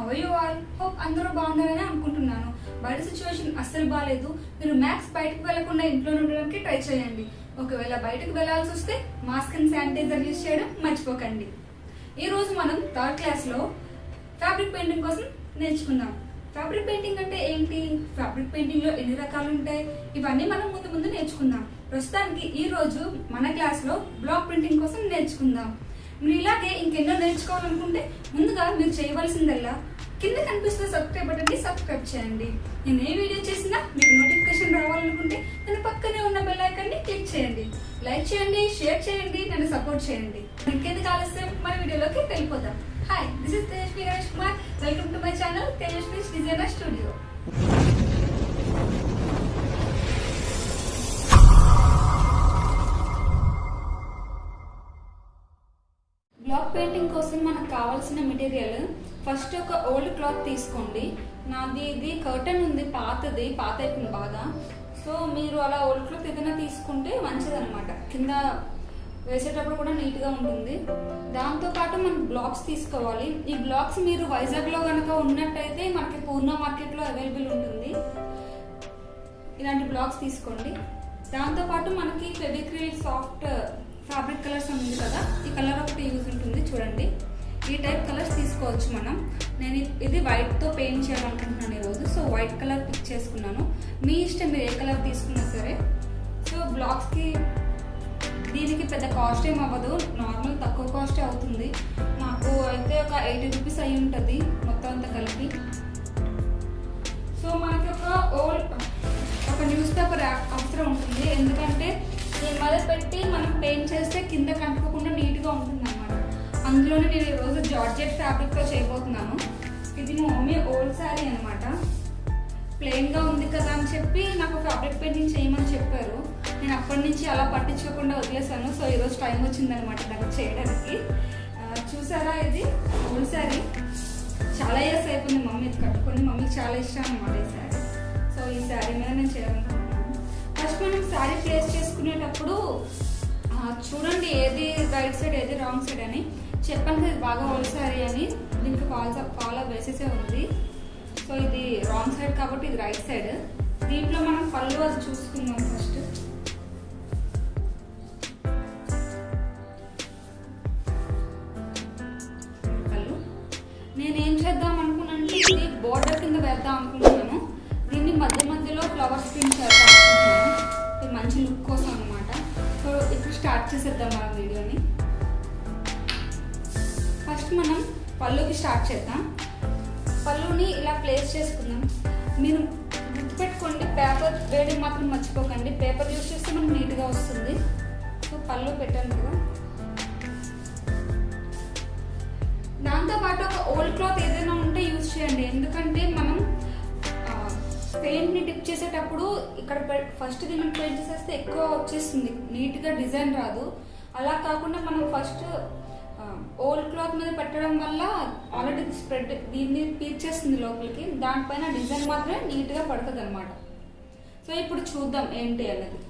How are you all? Hope అందరూ బాగున్నారని అనుకుంటున్నాను. బయట సిచ్యువేషన్ అస్సలు బాగాలేదు. మీరు మ్యాక్స్ బయటకు వెళ్లకుండా ఇంట్లోనే ఉండడానికి ట్రై చేయండి. ఒకవేళ బయటకు వెళ్లాల్సి వస్తే మాస్క్ అండ్ శానిటైజర్ యూజ్ చేయడం మర్చిపోకండి. ఈ రోజు మనం థర్డ్ క్లాస్లో ఫ్యాబ్రిక్ పెయింటింగ్ కోసం నేర్చుకుందాం. ఫ్యాబ్రిక్ పెయింటింగ్ అంటే ఏంటి, ఫ్యాబ్రిక్ పెయింటింగ్ లో ఎన్ని రకాలు ఉంటాయి, ఇవన్నీ మనం ముందు నేర్చుకుందాం. ప్రస్తుతానికి ఈ రోజు మన క్లాస్లో బ్లాక్ ప్రింటింగ్ కోసం నేర్చుకుందాం. మీరు ఇలాగే ఇంకెన్నో నేర్చుకోవాలనుకుంటే ముందుగా మీరు చేయవలసిందల్లా కింద కనిపిస్తున్న సబ్స్క్రైబ్ బటన్ని సబ్స్క్రైబ్ చేయండి. నేను ఏ వీడియో చేసినా మీకు నోటిఫికేషన్ రావాలనుకుంటే దాని పక్కనే ఉన్న బెల్ ఐకాన్ని క్లిక్ చేయండి. లైక్ చేయండి, షేర్ చేయండి, నన్ను సపోర్ట్ చేయండి. ఇంకెందుకు ఆలస్యం, మన వీడియోలోకి వెళ్ళిపోదాం. Hi, this is Tejaswi Ganesh Kumar. Welcome to my channel Tejaswi designer studio. Black painting కోసం మనకు కావాల్సిన మెటీరియల్, ఫస్ట్ ఒక ఓల్డ్ క్లాత్ తీసుకోండి. నాది ఇది కర్టన్ ఉంది, పాతది, పాత అయిపోయింది బాగా. సో మీరు అలా ఓల్డ్ క్లాత్ ఏదైనా తీసుకుంటే మంచిది అనమాట. కింద వేసేటప్పుడు కూడా నీట్గా ఉంటుంది. దాంతోపాటు మనం బ్లాక్స్ తీసుకోవాలి. ఈ బ్లాక్స్ మీరు వైజాగ్లో కనుక ఉన్నట్టయితే మనకి పూర్ణ మార్కెట్లో అవైలబుల్ ఉంటుంది. ఇలాంటి బ్లాక్స్ తీసుకోండి. దాంతోపాటు మనకి ఫెవిక్రిల్ సాఫ్ట్ ఫ్యాబ్రిక్ కలర్స్ ఉంది కదా, ఈ కలర్ ఒకటి యూజ్ ఉంటుంది చూడండి. ఈ టైప్ కలర్స్ తీసుకోవచ్చు మనం. నేను ఇది వైట్తో పెయింట్ చేయాలనుకుంటున్నాను ఈరోజు. సో వైట్ కలర్ పిక్ చేసుకున్నాను. మీ ఇష్టం, మీరు ఏ కలర్ తీసుకున్నా సరే. సో బ్లాక్స్కి దీనికి పెద్ద కాస్ట్ ఏం అవ్వదు, నార్మల్ తక్కువ కాస్టే అవుతుంది. నాకు అయితే ఒక 80 రూపీస్ అయి ఉంటుంది మొత్తం అంతా కలిపి. సో మనకి ఒక న్యూస్ పేపర్ అవసరం ఉంటుంది. ఎందుకంటే దీని మీద పెట్టి మనం పెయింట్ చేస్తే కింద కంటుకోకుండా నీట్గా ఉంటుంది అనమాట. అందులోనే నేను ఈరోజు జార్జెట్ ఫ్యాబ్రిక్తో చేయబోతున్నాను. ఇది మా మమ్మీ ఓల్డ్ శారీ అనమాట. ప్లెయిన్గా ఉంది కదా అని చెప్పి నాకు ఫ్యాబ్రిక్ పెయింటింగ్ చేయమని చెప్పారు. నేను అప్పటి నుంచి అలా పట్టించుకోకుండా వదిలేసాను. సో ఈరోజు టైం వచ్చిందనమాట నాకు చేయడానికి. చూసారా, ఇది ఓల్డ్ శారీ, చాలా ఇయర్స్ అయిపోయింది మమ్మీ ఇది కట్టుకొని. మమ్మీకి చాలా ఇష్టం అనమాట ఈ శారీ. సో ఈ శారీ మీద నేను చేయాలనుకుంటున్నాను. ఫస్ట్ మనం శారీ ప్లేస్ చేసుకునేటప్పుడు చూడండి ఏది రైట్ సైడ్ ఏది రాంగ్ సైడ్ అని. చెప్పాను కదా, ఇది బాగా ఓల్డ్ శారీ అని. దీనికి ఫాలో వేసేసే ఉంది. సో ఇది రాంగ్ సైడ్ కాబట్టి ఇది రైట్ సైడ్. దీంట్లో మనం పళ్ళు అది చూసుకుందాం ఫస్ట్. పళ్ళు నేనేం చేద్దాం అనుకున్నానంటే ఇది బోర్డర్ కింద వేద్దాం అనుకుంటున్నాను. దీన్ని మధ్యలో ఫ్లవర్స్ ప్రింట్ చేద్దాం అనుకుంటున్నాను. ఇది మంచి లుక్ కోసం అనమాట. సో ఇప్పుడు స్టార్ట్ చేసేద్దాం మన వీడియోని. ఫస్ట్ మనం పళ్ళుకి స్టార్ట్ చేద్దాం. పళ్ళుని ఇలా ప్లేస్ చేసుకుందాం. మీరు గుర్తుపెట్టుకోండి, పేపర్ వేయడం మాత్రం మర్చిపోకండి. పేపర్ యూజ్ చేస్తే మనకు నీట్గా వస్తుంది. సో పళ్ళు పెట్టాను కదా. దాంతోపాటు ఒక ఓల్డ్ క్లాత్ ఏదైనా ఉంటే యూజ్ చేయండి. ఎందుకంటే మనం పెయింట్ని డిప్ చేసేటప్పుడు ఇక్కడ ఫస్ట్ దీన్ని పెయింట్ చేసేస్తే ఎక్కువ వచ్చేస్తుంది, నీట్గా డిజైన్ రాదు. అలా కాకుండా మనం ఫస్ట్ ఓల్డ్ క్లాత్ మీద పెట్టడం వల్ల ఆల్రెడీ స్ప్రెడ్ దీన్ని పీల్చేస్తుంది లోపలికి. దానిపైన డిజైన్ మాత్రమే నీట్గా పడుతుంది అనమాట. సో ఇప్పుడు చూద్దాం ఏంటి అన్నది.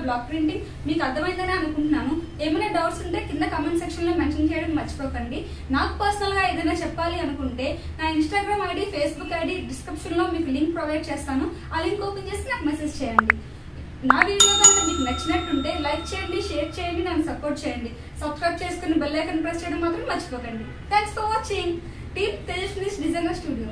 బ్లాక్ ప్రింటింగ్ మీకు అర్థమైందని అనుకుంటున్నాను. ఏమైనా డౌట్స్ ఉంటే కింద కమెంట్ సెక్షన్లో మెన్షన్ చేయడం మర్చిపోకండి. నాకు పర్సనల్గా ఏదైనా చెప్పాలి అనుకుంటే నా ఇన్స్టాగ్రామ్ ఐడి, ఫేస్బుక్ ఐడి డిస్క్రిప్షన్లో మీకు లింక్ ప్రొవైడ్ చేస్తాను. ఆ లింక్ ఓపెన్ చేసి నాకు మెసేజ్ చేయండి. నా వీడియో కనుక మీకు నచ్చినట్టుంటే లైక్ చేయండి, షేర్ చేయండి, నన్ను సపోర్ట్ చేయండి. సబ్స్క్రైబ్ చేసుకుని బెల్ ఐకాన్ ప్రెస్ చేయడం మాత్రం మర్చిపోకండి. Thanks for watching. Team Tejaswini designer studio.